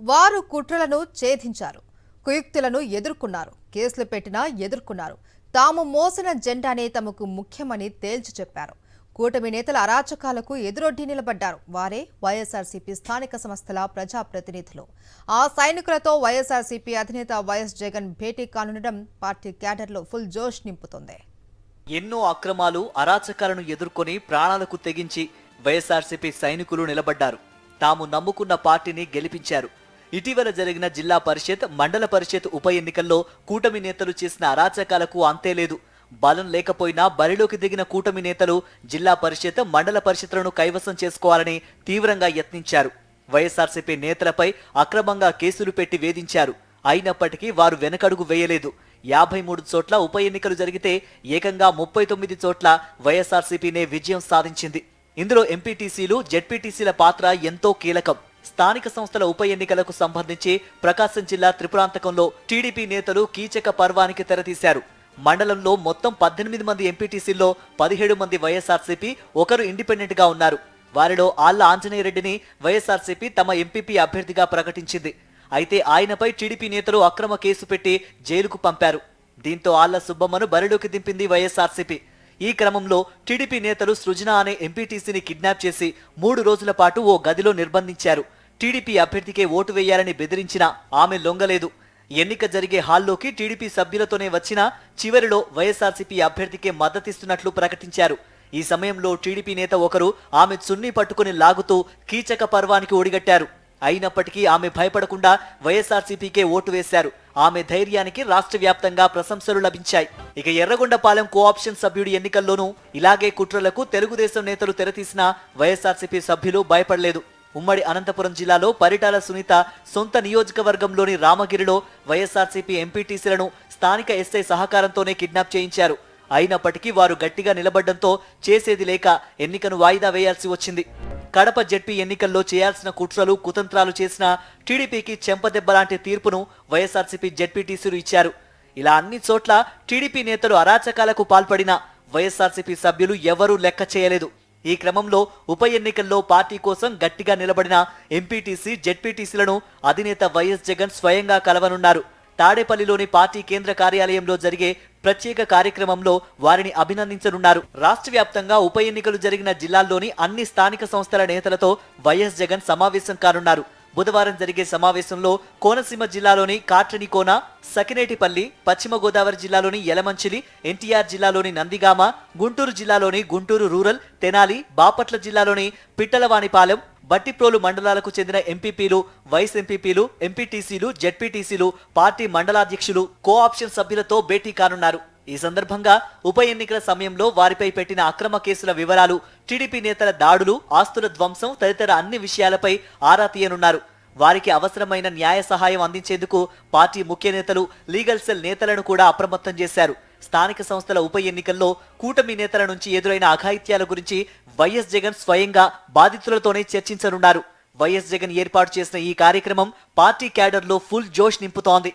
వారు కుట్రలను ఛేదించారు, కుయుక్తులను ఎదుర్కొన్నారు, కేసులు పెట్టినా ఎదుర్కొన్నారు. తాము మోసిన జెండానే తమకు ముఖ్యమని తేల్చి చెప్పారు. కూటమి నేతల అరాచకాలకు ఎదురొడ్డి నిలబడ్డారు. వారే వైఎస్ఆర్సీపీ స్థానిక సంస్థల ప్రజాప్రతినిధులు. ఆ సైనికులతో వైఎస్ఆర్సీపీ అధినేత వైఎస్ జగన్ భేటీ కానుండడం పార్టీ క్యాడర్లో ఫుల్ జోష్ నింపుతోంది. ఎన్నో అక్రమాలు, అరాచకాలను ఎదుర్కొని ప్రాణాలకు తెగించి వైఎస్ఆర్సీపీ సైనికులు నిలబడ్డారు. తాము నమ్ముకున్న పార్టీని గెలిపించారు. ఇటీవల జరిగిన జిల్లా పరిషత్, మండల పరిషత్ ఉప ఎన్నికల్లో కూటమి నేతలు చేసిన అరాచకాలకు అంతే లేదు. బలం లేకపోయినా బరిలోకి దిగిన కూటమి నేతలు జిల్లా పరిషత్, మండల పరిషత్లను కైవసం చేసుకోవాలని తీవ్రంగా యత్నించారు. వైఎస్ఆర్సీపీ నేతలపై అక్రమంగా కేసులు పెట్టి వేధించారు. అయినప్పటికీ వారు వెనకడుగు వేయలేదు. 53 చోట్ల ఉప ఎన్నికలు జరిగితే ఏకంగా 39 చోట్ల వైఎస్ఆర్సీపీనే విజయం సాధించింది. ఇందులో ఎంపీటీసీలు, జెడ్పీటీసీల పాత్ర ఎంతో కీలకం. స్థానిక సంస్థల ఉప ఎన్నికలకు సంబంధించి ప్రకాశం జిల్లా త్రిపురాంతకంలో టీడీపీ నేతలు కీచక పర్వానికి తెరతీశారు. మండలంలో మొత్తం 18 మంది ఎంపీటీసీల్లో 17 మంది వైఎస్ఆర్సీపీ, ఒకరు ఇండిపెండెంట్ గా ఉన్నారు. వారిలో ఆళ్ల ఆంజనేయరెడ్డిని వైఎస్ఆర్సీపీ తమ ఎంపీపీ అభ్యర్థిగా ప్రకటించింది. అయితే ఆయనపై టీడీపీ నేతలు అక్రమ కేసు పెట్టి జైలుకు పంపారు. దీంతో ఆళ్ల సుబ్బమ్మను బరిలోకి దింపింది వైఎస్ఆర్సీపీ. ఈ క్రమంలో టీడీపీ నేతలు సృజన అనే ఎంపీటీసీని కిడ్నాప్ చేసి 3 రోజుల పాటు ఓ గదిలో నిర్బంధించారు. టీడీపీ అభ్యర్థికే ఓటు వేయాలని బెదిరించినా ఆమె లొంగలేదు. ఎన్నిక జరిగే హాల్లోకి టీడీపీ సభ్యులతోనే వచ్చినా చివరిలో వైఎస్ఆర్సీపీ అభ్యర్థికే మద్దతిస్తున్నట్లు ప్రకటించారు. ఈ సమయంలో టీడీపీ నేత ఒకరు ఆమె చున్నీ పట్టుకుని లాగుతూ కీచక పర్వానికి ఒడిగట్టారు. అయినప్పటికీ ఆమె భయపడకుండా వైఎస్ఆర్సీపీకే ఓటు వేశారు. ఆమె ధైర్యానికి రాష్ట్ర వ్యాప్తంగా ప్రశంసలు లభించాయి. ఇక ఎర్రగొండపాలెం కోఆప్షన్ సభ్యుడి ఎన్నికల్లోనూ ఇలాగే కుట్రలకు తెలుగుదేశం నేతలు తెరతీసిన వైఎస్ఆర్సీపీ సభ్యులు భయపడలేదు. ఉమ్మడి అనంతపురం జిల్లాలో పరిటాల సునీత సొంత నియోజకవర్గంలోని రామగిరిలో వైఎస్ఆర్సీపీ ఎంపీటీసీలను స్థానిక ఎస్ఐ సహకారంతోనే కిడ్నాప్ చేయించారు. అయినప్పటికీ వారు గట్టిగా నిలబడ్డంతో చేసేది లేక ఎన్నికను వాయిదా వేయాల్సి వచ్చింది. కడప జెడ్పీ ఎన్నికల్లో చేయాల్సిన కుట్రలు, కుతంత్రాలు చేసిన టీడీపీకి చెంపదెబ్బలాంటి తీర్పును వైఎస్ఆర్సీపీ జెడ్పీటీసీలు ఇచ్చారు. ఇలా అన్ని చోట్ల టీడీపీ నేతలు అరాచకాలకు పాల్పడిన వైఎస్ఆర్సీపీ సభ్యులు ఎవరూ లెక్క చేయలేదు. ఈ క్రమంలో ఉప ఎన్నికల్లో పార్టీ కోసం గట్టిగా నిలబడిన ఎంపీటీసీ, జెడ్పీటీసీలను అధినేత వైఎస్ జగన్ స్వయంగా కలవనున్నారు. తాడేపల్లిలోని పార్టీ కేంద్ర కార్యాలయంలో జరిగే ప్రత్యేక కార్యక్రమంలో వారిని అభినందించనున్నారు. రాష్ట్ర వ్యాప్తంగా ఉప ఎన్నికలు జరిగిన జిల్లాల్లోని అన్ని స్థానిక సంస్థల నేతలతో వైఎస్ జగన్ సమావేశం కానున్నారు. బుధవారం జరిగే సమావేశంలో కోనసీమ జిల్లాలోని కాట్రనికోన, సకినేటిపల్లి, పశ్చిమ గోదావరి జిల్లాలోని యలమంచిలి, ఎన్టీఆర్ జిల్లాలోని నందిగామ, గుంటూరు జిల్లాలోని గుంటూరు రూరల్, తెనాలి, బాపట్ల జిల్లాలోని పిట్టలవానిపాలెం, బట్టిప్రోలు మండలాలకు చెందిన ఎంపీపీలు, వైస్ ఎంపీపీలు, ఎంపీటీసీలు, జెడ్పీటీసీలు, పార్టీ మండలాధ్యక్షులు, కోఆప్షన్ సభ్యులతో భేటీ కానున్నారు. ఈ సందర్భంగా ఉప ఎన్నికల సమయంలో వారిపై పెట్టిన అక్రమ కేసుల వివరాలు, టీడీపీ నేతల దాడులు, ఆస్తుల ధ్వంసం తదితర అన్ని విషయాలపై ఆరా తీయనున్నారు. వారికి అవసరమైన న్యాయ సహాయం అందించేందుకు పార్టీ ముఖ్య నేతలు, లీగల్ సెల్ నేతలను కూడా అప్రమత్తం చేశారు. స్థానిక సంస్థల ఉప ఎన్నికల్లో కూటమి నేతల నుంచి ఎదురైన అఘాయిత్యాల గురించి వైఎస్ జగన్ స్వయంగా బాధితులతోనే చర్చించనున్నారు. వైఎస్ జగన్ ఏర్పాటు చేసిన ఈ కార్యక్రమం పార్టీ క్యాడర్లో ఫుల్ జోష్ నింపుతోంది.